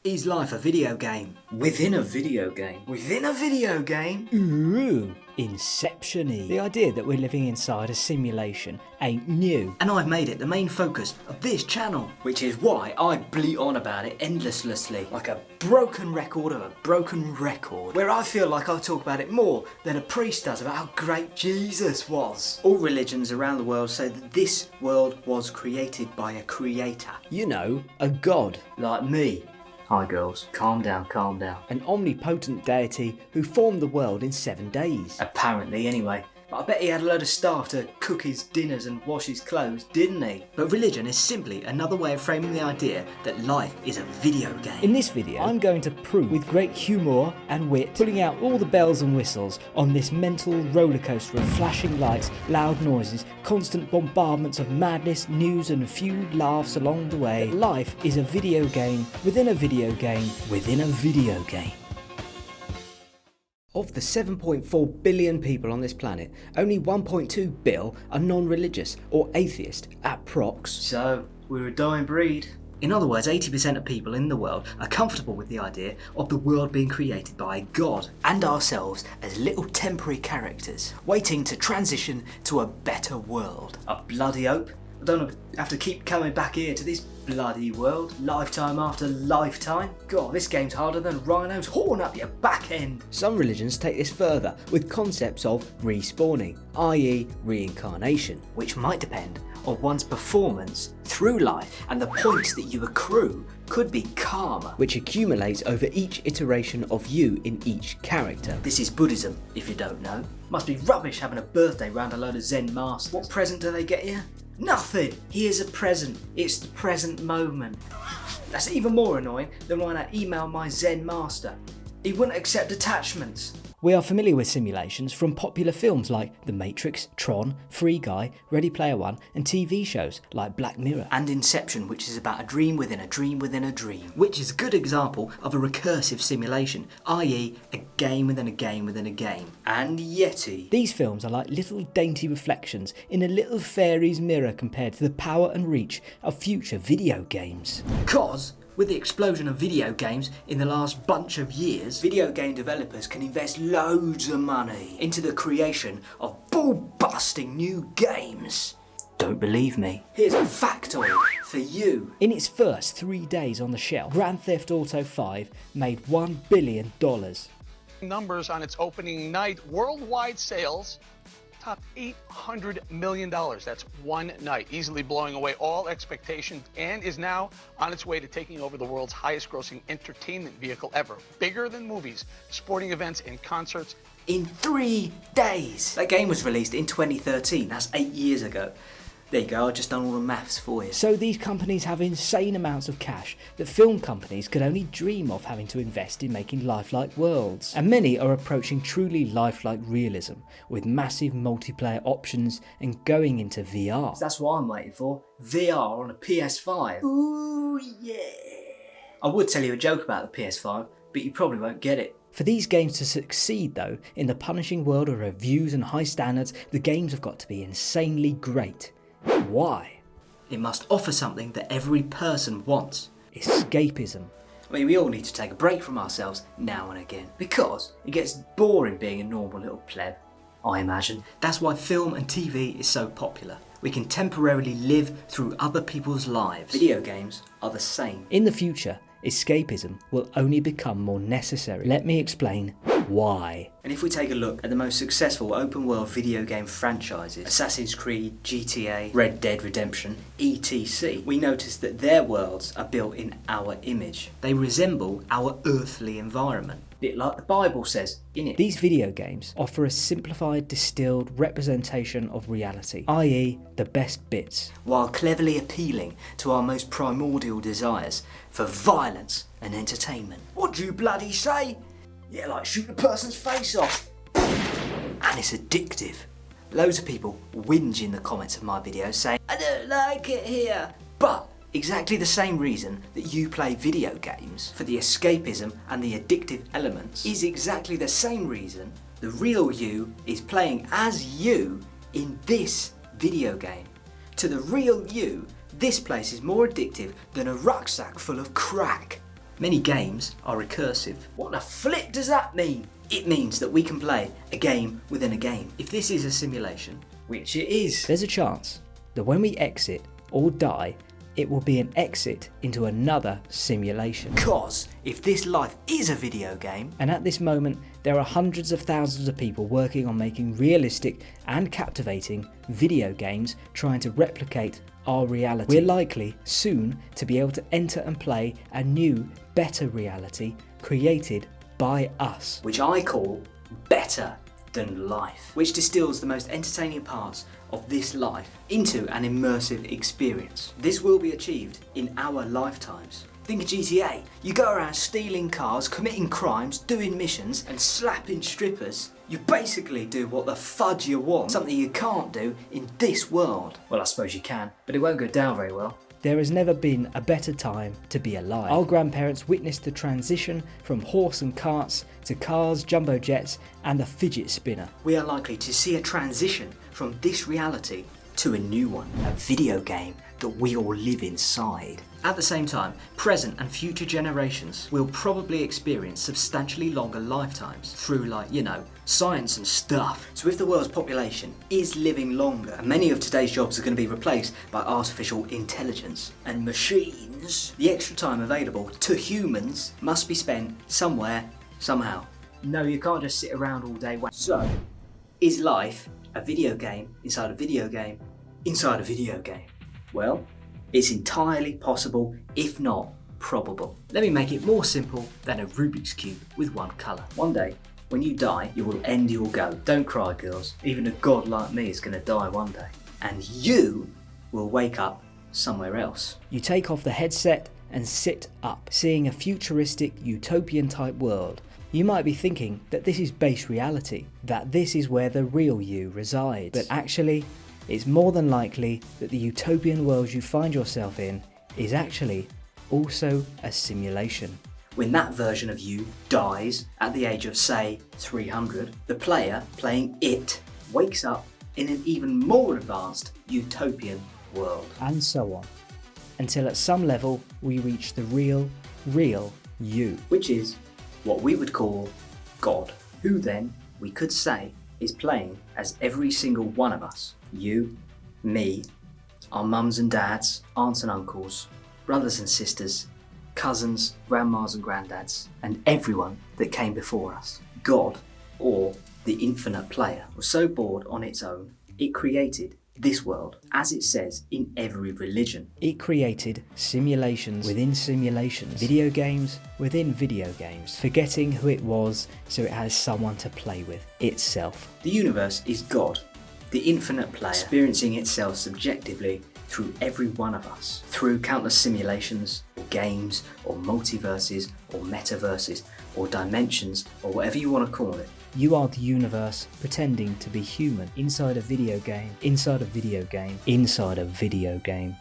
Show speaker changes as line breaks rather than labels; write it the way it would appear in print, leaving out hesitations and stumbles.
Is life a video game?
Within a video game.
Within a video game?
Ooh, Inception-y. The idea that we're living inside a simulation ain't new.
And I've made it the main focus of this channel, which is why I bleat on about it endlessly, like a broken record of a broken record, where I feel like I talk about it more than a priest does about how great Jesus was. All religions around the world say that this world was created by a creator.
You know, a god.
Like me. Hi girls, calm down, calm down.
An omnipotent deity who formed the world in 7 days.
Apparently, anyway. But I bet he had a load of staff to cook his dinners and wash his clothes, didn't he? But religion is simply another way of framing the idea that life is a video game.
In this video, I'm going to prove with great humour and wit, pulling out all the bells and whistles on this mental rollercoaster of flashing lights, loud noises, constant bombardments of madness, news and a few laughs along the way. Life is a video game within a video game within a video game. Of the 7.4 billion people on this planet, only 1.2 bill are non-religious or atheist at prox.
So, we're a dying breed. In other words, 80% of people in the world are comfortable with the idea of the world being created by God, and ourselves as little temporary characters, waiting to transition to a better world. A bloody hope. I don't have to keep coming back here to this bloody world, lifetime after lifetime. God, this game's harder than Rhino's horn up your back end.
Some religions take this further with concepts of respawning, i.e. reincarnation.
Which might depend on one's performance through life, and the points that you accrue could be karma,
which accumulates over each iteration of you in each character.
This is Buddhism, if you don't know. Must be rubbish having a birthday round a load of Zen masters. What present do they get you? Nothing! Here's a present. It's the present moment. That's even more annoying than when I email my Zen master. He wouldn't accept attachments.
We are familiar with simulations from popular films like The Matrix, Tron, Free Guy, Ready Player One, and TV shows like Black Mirror.
And Inception, which is about a dream within a dream within a dream. Which is a good example of a recursive simulation, i.e. a game within a game within a game. And Yeti.
These films are like little dainty reflections in a little fairy's mirror compared to the power and reach of future video games.
Because with the explosion of video games in the last bunch of years, video game developers can invest loads of money into the creation of ball-busting new games. Don't believe me? Here's a factoid for you.
In its first 3 days on the shelf, Grand Theft Auto 5 made $1 billion.
Numbers on its opening night, worldwide sales topped $800 million. That's one night, easily blowing away all expectations, and is now on its way to taking over the world's highest grossing entertainment vehicle ever. Bigger than movies, sporting events, and concerts.
In 3 days! That game was released in 2013, that's 8 years ago. There you go, I've just done all the maths for you.
So these companies have insane amounts of cash that film companies could only dream of having to invest in making lifelike worlds. And many are approaching truly lifelike realism, with massive multiplayer options and going into VR.
That's what I'm waiting for. VR on a PS5. Ooh yeah! I would tell you a joke about the PS5, but you probably won't get it.
For these games to succeed though, in the punishing world of reviews and high standards, the games have got to be insanely great. Why?
It must offer something that every person wants.
Escapism.
I mean, we all need to take a break from ourselves now and again, because it gets boring being a normal little pleb, I imagine. That's why film and TV is so popular. We can temporarily live through other people's lives. Video games are the same.
In the future, escapism will only become more necessary. Let me explain why.
And if we take a look at the most successful open world video game franchises, Assassin's Creed, GTA, Red Dead Redemption, etc., we notice that their worlds are built in our image. They resemble our earthly environment. A bit like the Bible says, innit?
These video games offer a simplified, distilled representation of reality, i.e. the best bits,
while cleverly appealing to our most primordial desires for violence and entertainment. What do you bloody say? Yeah, like shoot a person's face off. And it's addictive. Loads of people whinge in the comments of my videos saying, I don't like it here. But exactly the same reason that you play video games, for the escapism and the addictive elements, is exactly the same reason the real you is playing as you in this video game. To the real you, this place is more addictive than a rucksack full of crack. Many games are recursive. What the flip does that mean? It means that we can play a game within a game. If this is a simulation, which it is,
There's a chance that when we exit or die, it will be an exit into another simulation.
because if this life is a video game,
And at this moment, there are hundreds of thousands of people working on making realistic and captivating video games trying to replicate our reality. We're likely soon to be able to enter and play a new, better reality created by us.
which I call better than life, which distills the most entertaining parts of this life into an immersive experience. This will be achieved in our lifetimes. Think of GTA. You go around stealing cars, committing crimes, doing missions and slapping strippers. You basically do what the fudge you want, something you can't do in this world.
Well, I suppose you can, but it won't go down very well.
There has never been a better time to be alive. Our grandparents witnessed the transition from horse and carts to cars, jumbo jets and the fidget spinner.
We are likely to see a transition from this reality to a new one, a video game that we all live inside. At the same time, present and future generations will probably experience substantially longer lifetimes through science and stuff. So if the world's population is living longer, and many of today's jobs are going to be replaced by artificial intelligence and machines, the extra time available to humans must be spent somewhere, somehow.
No, you can't just sit around all day.
So, is life a video game inside a video game inside a video game? Well, it's entirely possible, if not probable. Let me make it more simple than a Rubik's Cube with one colour. One day, when you die, you will end your go. Don't cry, girls. Even a god like me is going to die one day. And you will wake up somewhere else.
You take off the headset and sit up, seeing a futuristic, utopian type world. You might be thinking that this is base reality, that this is where the real you resides. But actually, it's more than likely that the utopian world you find yourself in is actually also a simulation.
When that version of you dies at the age of, say, 300, the player playing it wakes up in an even more advanced utopian world.
And so on, until at some level we reach the real you.
Which is what we would call God, who then, we could say, is playing as every single one of us. You, me, our mums and dads, aunts and uncles, brothers and sisters, cousins, grandmas and granddads, and everyone that came before us. God, or the infinite player, was so bored on its own, it created this world, as it says in every religion.
It created simulations within simulations, video games within video games, forgetting who it was so it has someone to play with, itself.
The universe is God, the infinite player, experiencing itself subjectively through every one of us, through countless simulations, or games, or multiverses, or metaverses, or dimensions, or whatever you want to call it.
You are the universe pretending to be human inside a video game, inside a video game, inside a video game.